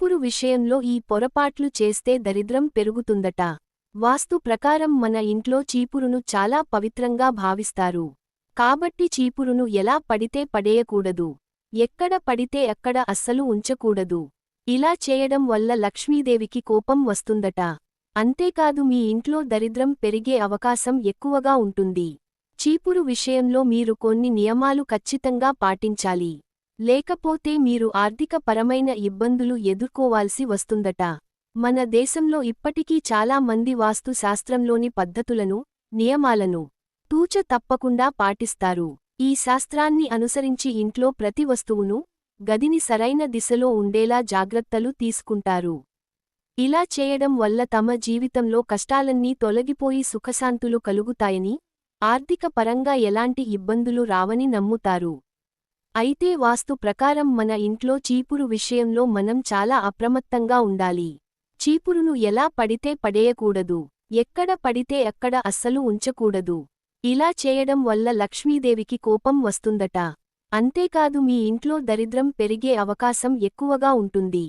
చీపురు విషయంలో ఈ పొరపాట్లు చేస్తే దరిద్రం పెరుగుతుందట. వాస్తు ప్రకారం మన ఇంట్లో చీపురును చాలా పవిత్రంగా భావిస్తారు. కాబట్టి చీపురును ఎలా పడితే పడేయకూడదు. ఎక్కడ పడితే అక్కడ అస్సలు ఉంచకూడదు. ఇలా చేయడం వల్ల లక్ష్మీదేవికి కోపం వస్తుందట. అంతేకాదు మీ ఇంట్లో దరిద్రం పెరిగే అవకాశం ఎక్కువగా ఉంటుంది. చీపురు విషయంలో మీరు కొన్ని నియమాలు ఖచ్చితంగా పాటించాలి. లేకపోతే మీరు ఆర్థిక పరమైన ఇబ్బందులు ఎదుర్కోవాల్సి వస్తుందట. మన దేశంలో ఇప్పటికీ చాలా మంది వాస్తు శాస్త్రంలోని పద్ధతులను, నియమాలను తూచ తప్పకుండా పాటిస్తారు. ఈ శాస్త్రాన్ని అనుసరించి ఇంట్లో ప్రతి వస్తువును, గదిని సరైన దిశలో ఉండేలా జాగ్రత్తలు తీసుకుంటారు. ఇలా చేయడం వల్ల తమ జీవితంలో కష్టాలన్నీ తొలగిపోయి సుఖశాంతులు కలుగుతాయని, ఆర్థిక పరంగా ఎలాంటి ఇబ్బందులు రావని నమ్ముతారు. అయితే వాస్తు ప్రకారం మన ఇంట్లో చీపురు విషయంలో మనం చాలా అప్రమత్తంగా ఉండాలి. చీపురును ఎలా పడితే పడేయకూడదు. ఎక్కడ పడితే అక్కడ అస్సలు ఉంచకూడదు. ఇలా చేయడం వల్ల లక్ష్మీదేవికి కోపం వస్తుందట. అంతేకాదు మీ ఇంట్లో దరిద్రం పెరిగే అవకాశం ఎక్కువగా ఉంటుంది.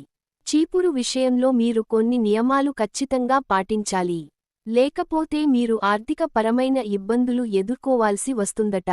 చీపురు విషయంలో మీరు కొన్ని నియమాలు ఖచ్చితంగా పాటించాలి. లేకపోతే మీరు ఆర్థిక పరమైన ఇబ్బందులు ఎదుర్కోవాల్సి వస్తుందట.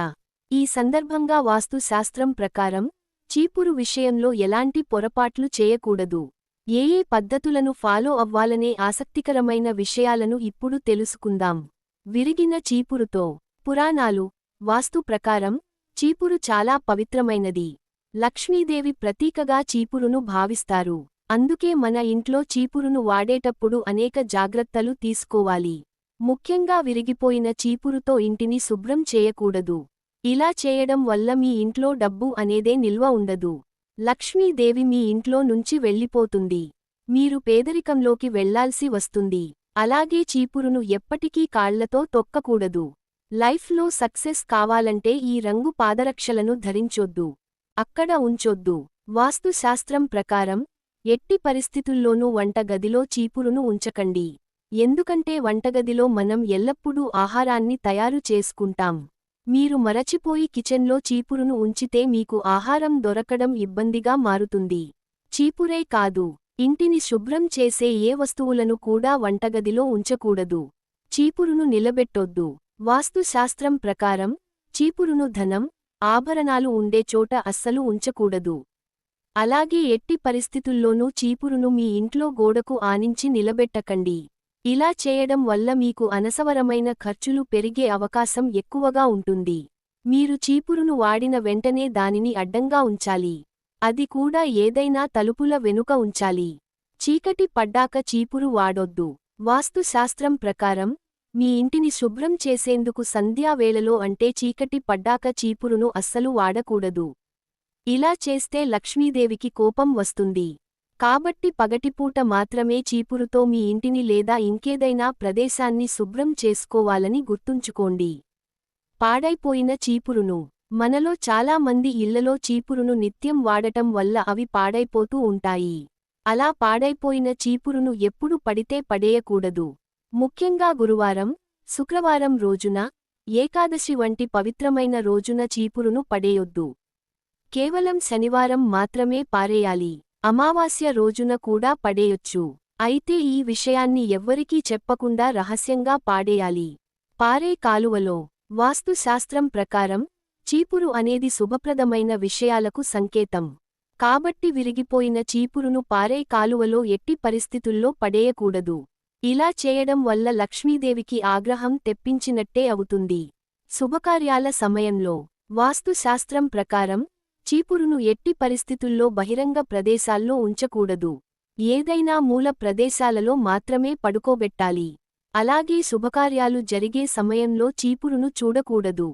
ఈ సందర్భంగా వాస్తు శాస్త్రం ప్రకారం చీపురు విషయంలో ఎలాంటి పొరపాట్లు చేయకూడదు. ఏ పద్ధతులను ఫాలో అవ్వాలనే ఆసక్తికరమైన విషయాలను ఇప్పుడు తెలుసుకుందాం. విరిగిన చీపురుతో పురాణాలు. వాస్తు ప్రకారం చీపురు చాలా పవిత్రమైనది. లక్ష్మీదేవి ప్రతీకగా చీపురును భావిస్తారు. అందుకే మన ఇంట్లో చీపురును వాడేటప్పుడు అనేక జాగ్రత్తలు తీసుకోవాలి. ముఖ్యంగా విరిగిపోయిన చీపురుతో ఇంటిని శుభ్రం చేయకూడదు. ఇలా చేయడం వల్ల మీ ఇంట్లో డబ్బు అనేదే నిల్వ ఉండదు. లక్ష్మీదేవి మీ ఇంట్లో నుంచి వెళ్ళిపోతుంది. మీరు పేదరికంలోకి వెళ్లాల్సి వస్తుంది. అలాగే చీపురును ఎప్పటికీ కాళ్లతో తొక్కకూడదు. లైఫ్లో సక్సెస్ కావాలంటే ఈ రంగు పాదరక్షలను ధరించొద్దు. అక్కడ ఉంచొద్దు. వాస్తు శాస్త్రం ప్రకారం ఎట్టి పరిస్థితుల్లోనూ వంటగదిలో చీపురును ఉంచకండి. ఎందుకంటే వంటగదిలో మనం ఎల్లప్పుడూ ఆహారాన్ని తయారు చేసుకుంటాం. మీరు మరచిపోయి కిచెన్లో చీపురును ఉంచితే మీకు ఆహారం దొరకడం ఇబ్బందిగా మారుతుంది. చీపురే కాదు, ఇంటిని శుభ్రం చేసే ఏ వస్తువులను కూడా వంటగదిలో ఉంచకూడదు. చీపురును నిలబెట్టొద్దు. వాస్తు శాస్త్రం ప్రకారం చీపురును ధనం, ఆభరణాలు ఉండే చోట అస్సలు ఉంచకూడదు. అలాగే ఎట్టి పరిస్థితుల్లోనూ చీపురును మీ ఇంట్లో గోడకు ఆనించి నిలబెట్టకండి. ఇలా చేయడం వల్ల మీకు అనవసరమైన ఖర్చులు పెరిగే అవకాశం ఎక్కువగా ఉంటుంది. మీరు చీపురును వాడిన వెంటనే దానిని అడ్డంగా ఉంచాలి. అది కూడా ఏదైనా తలుపుల వెనుక ఉంచాలి. చీకటి పడ్డాక చీపురు వాడొద్దు. వాస్తు శాస్త్రం ప్రకారం మీ ఇంటిని శుభ్రం చేసేందుకు సంధ్యావేళలో అంటే చీకటి పడ్డాక చీపురును అస్సలు వాడకూడదు. ఇలా చేస్తే లక్ష్మీదేవికి కోపం వస్తుంది. కాబట్టి పగటిపూట మాత్రమే చీపురుతో మీ ఇంటిని లేదా ఇంకేదైనా ప్రదేశాన్ని శుభ్రం చేసుకోవాలని గుర్తుంచుకోండి. పాడైపోయిన చీపురును. మనలో చాలా మంది ఇళ్లలో చీపురును నిత్యం వాడటం వల్ల అవి పాడైపోతూ ఉంటాయి. అలా పాడైపోయిన చీపురును ఎప్పుడు పడితే పడేయకూడదు. ముఖ్యంగా గురువారం, శుక్రవారం రోజున, ఏకాదశి వంటి పవిత్రమైన రోజున చీపురును పడేయొద్దు. కేవలం శనివారం మాత్రమే పారేయాలి. అమావాస్య రోజున కూడా పడేయొచ్చు. అయితే ఈ విషయాన్ని ఎవ్వరికీ చెప్పకుండా రహస్యంగా పాడేయాలి. పారే కాలువలో. వాస్తు శాస్త్రం ప్రకారం చీపురు అనేది శుభప్రదమైన విషయాలకు సంకేతం. కాబట్టి విరిగిపోయిన చీపురును పారే కాలువలో ఎట్టి పరిస్థితుల్లో పడేయకూడదు. ఇలా చేయడం వల్ల లక్ష్మీదేవికి ఆగ్రహం తెప్పించినట్టే అవుతుంది. శుభకార్యాల సమయంలో. వాస్తు శాస్త్రం ప్రకారం చీపురును ఎట్టి పరిస్థితుల్లో బహిరంగ ప్రదేశాల్లో ఉంచకూడదు. ఏదైనా మూల ప్రదేశాలలో మాత్రమే పడుకోబెట్టాలి. అలాగే శుభకార్యాలు జరిగే సమయంలో చీపురును చూడకూడదు.